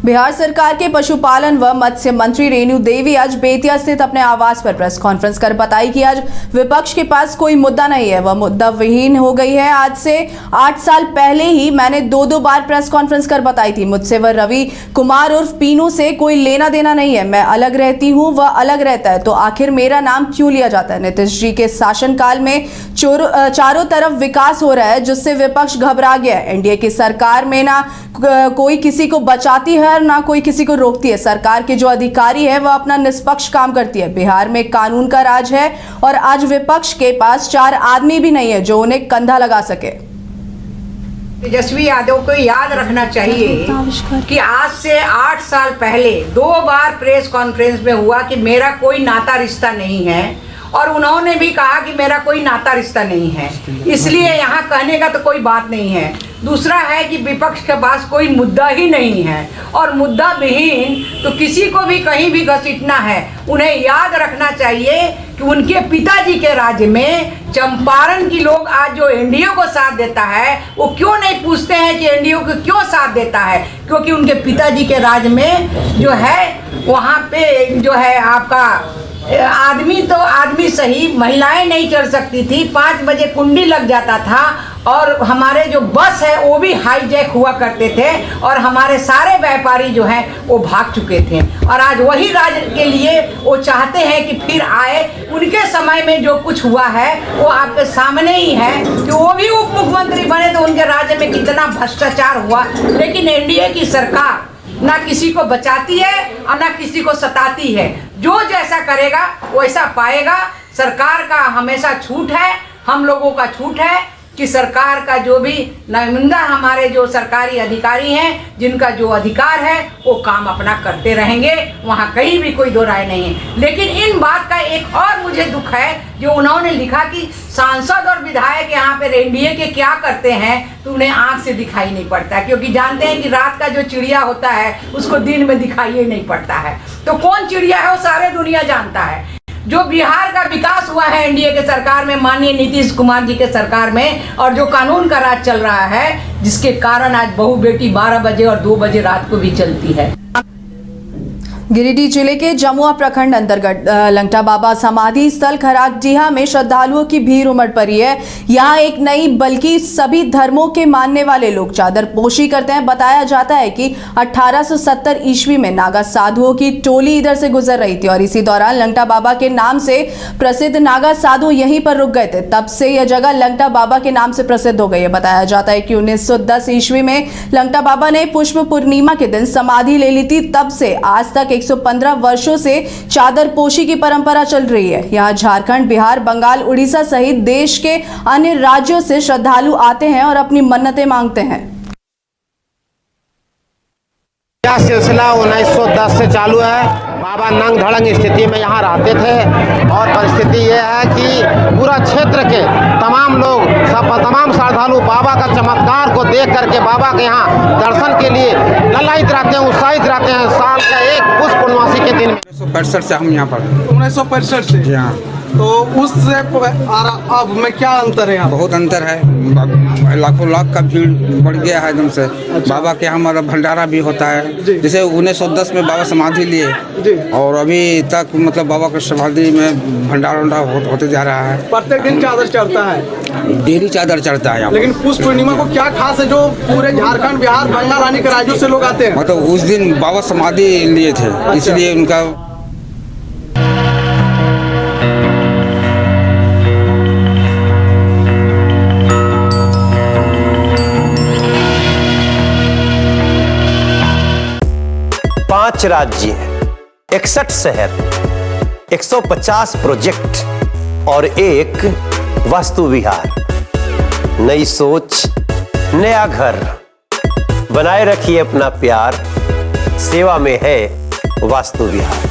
बिहार सरकार के पशुपालन व मत्स्य मंत्री रेणु देवी आज बेतिया स्थित अपने आवास पर प्रेस कॉन्फ्रेंस कर बताई कि आज विपक्ष के पास कोई मुद्दा नहीं है, वह मुद्दा विहीन हो गई है। आज से 8 साल पहले ही मैंने दो बार प्रेस कॉन्फ्रेंस कर बताई थी। मुझसे व रवि कुमार उर्फ पीनू से कोई लेना देना नहीं है। मैं अलग रहती हूँ, वह अलग रहता है, तो आखिर मेरा नाम क्यों लिया जाता है। नीतीश जी के शासनकाल में चारों तरफ विकास हो रहा है, जिससे विपक्ष घबरा गया है। एनडीए की सरकार में ना कोई किसी को बचाती है ना कोई किसी को रोकती है। सरकार के जो अधिकारी है वह अपना निष्पक्ष काम करती है। बिहार में कानून का राज है और आज विपक्ष के पास 4 आदमी भी नहीं है जो उन्हें कंधा लगा सके। तेजस्वी यादव को याद रखना चाहिए कि आज से 8 साल पहले 2 बार प्रेस कॉन्फ्रेंस में हुआ कि मेरा कोई नाता रिश्ता नहीं है, और उन्होंने भी कहा कि मेरा कोई नाता रिश्ता नहीं है, इसलिए यहाँ कहने का तो कोई बात नहीं है। दूसरा है कि विपक्ष के पास कोई मुद्दा ही नहीं है, और मुद्दा विहीन तो किसी को भी कहीं भी घसीटना है। उन्हें याद रखना चाहिए कि उनके पिताजी के राज्य में चंपारण की लोग आज जो एनडीए को साथ देता है, वो क्यों नहीं पूछते हैं कि एनडीए को क्यों साथ देता है। क्योंकि उनके पिताजी के राज्य में जो है वहाँ पे जो है आपका आदमी तो आदमी सही, महिलाएं नहीं चढ़ सकती थी, 5 बजे कुंडी लग जाता था, और हमारे जो बस है वो भी हाईजैक हुआ करते थे, और हमारे सारे व्यापारी जो हैं वो भाग चुके थे। और आज वही राज्य के लिए वो चाहते हैं कि फिर आए। उनके समय में जो कुछ हुआ है वो आपके सामने ही है कि वो भी उप मुख्यमंत्री बने तो उनके राज्य में कितना भ्रष्टाचार हुआ। लेकिन एनडीए की सरकार ना किसी को बचाती है और ना किसी को सताती है। जो जैसा करेगा वैसा पाएगा। सरकार का हमेशा छूट है, हम लोगों का छूट है कि सरकार का जो भी नुमाइंदा हमारे जो सरकारी अधिकारी हैं, जिनका जो अधिकार है वो काम अपना करते रहेंगे, वहाँ कहीं भी कोई दो राय नहीं है। लेकिन इन बात का एक और मुझे दुख है जो उन्होंने लिखा कि सांसद और विधायक यहाँ पे एनडीए के क्या करते हैं, तो उन्हें आँख से दिखाई नहीं पड़ता है, क्योंकि जानते हैं कि रात का जो चिड़िया होता है उसको दिन में दिखाई ही नहीं पड़ता है। तो कौन चिड़िया है वो सारे दुनिया जानता है। जो बिहार का विकास हुआ है एनडीए के सरकार में, माननीय नीतीश कुमार जी के सरकार में, और जो कानून का राज चल रहा है, जिसके कारण आज बहू बेटी 12 बजे और 2 बजे रात को भी चलती है। गिरिडीह जिले के जमुआ प्रखंड अंतर्गत लंगटा बाबा समाधि स्थल खरागडीहा में श्रद्धालुओं की भीड़ उमड़ पड़ी है। यहाँ एक नहीं बल्कि सभी धर्मों के मानने वाले लोग चादर पोशी करते हैं। बताया जाता है कि 1870 ईस्वी में नागा साधुओं की टोली इधर से गुजर रही थी और इसी दौरान लंगटा बाबा के नाम से प्रसिद्ध नागा साधु यहीं पर रुक गए थे। तब से यह जगह लंगटा बाबा के नाम से प्रसिद्ध हो गई है। बताया जाता है कि 1910 ईस्वी में लंगटा बाबा ने पुष्प पूर्णिमा के दिन समाधि ले ली थी। तब से आज तक 115 वर्षों से चादर पोशी की परंपरा चल रही है। यहाँ झारखंड, बिहार, बंगाल, उड़ीसा सहित देश के अन्य राज्यों से श्रद्धालु आते हैं और अपनी मन्नतें मांगते हैं। यह सिलसिला 1910 से चालू है। बाबा नंग धड़ंग स्थिति में यहाँ रहते थे, और परिस्थिति ये है कि पूरा क्षेत्र के तमाम लोग तमाम श्रद्धालु बाबा का चमत्कार को देख करके बाबा के यहाँ दर्शन के लिए ललायित रहते हैं, उत्साहित रहते हैं। साल का एक पुष्प पूर्णमासी के दिन 1965 से हम यहाँ पर 1965 से जी हाँ। तो उससे अब में क्या अंतर है? बहुत अंतर है, लाखों लाख का भीड़ बढ़ गया है एकदम से। अच्छा। बाबा के हमारा भंडारा भी होता है, जैसे 1910 में बाबा समाधि लिए और अभी तक मतलब बाबा के समाधि में भंडारा होते जा रहा है। प्रत्येक दिन चादर चढ़ता है, डेली चादर चढ़ता है। लेकिन पुष्प पूर्णिमा को क्या खास है जो पूरे झारखंड, बिहार, बंगाल आने के राज्यों से लोग आते हैं? मतलब उस दिन बाबा समाधि लिए थे। अच्छा। इसलिए उनका पांच राज्य, 61 शहर, 150 प्रोजेक्ट और एक वास्तु विहार। नई सोच, नया घर। बनाए रखिए अपना प्यार, सेवा में है वास्तु विहार।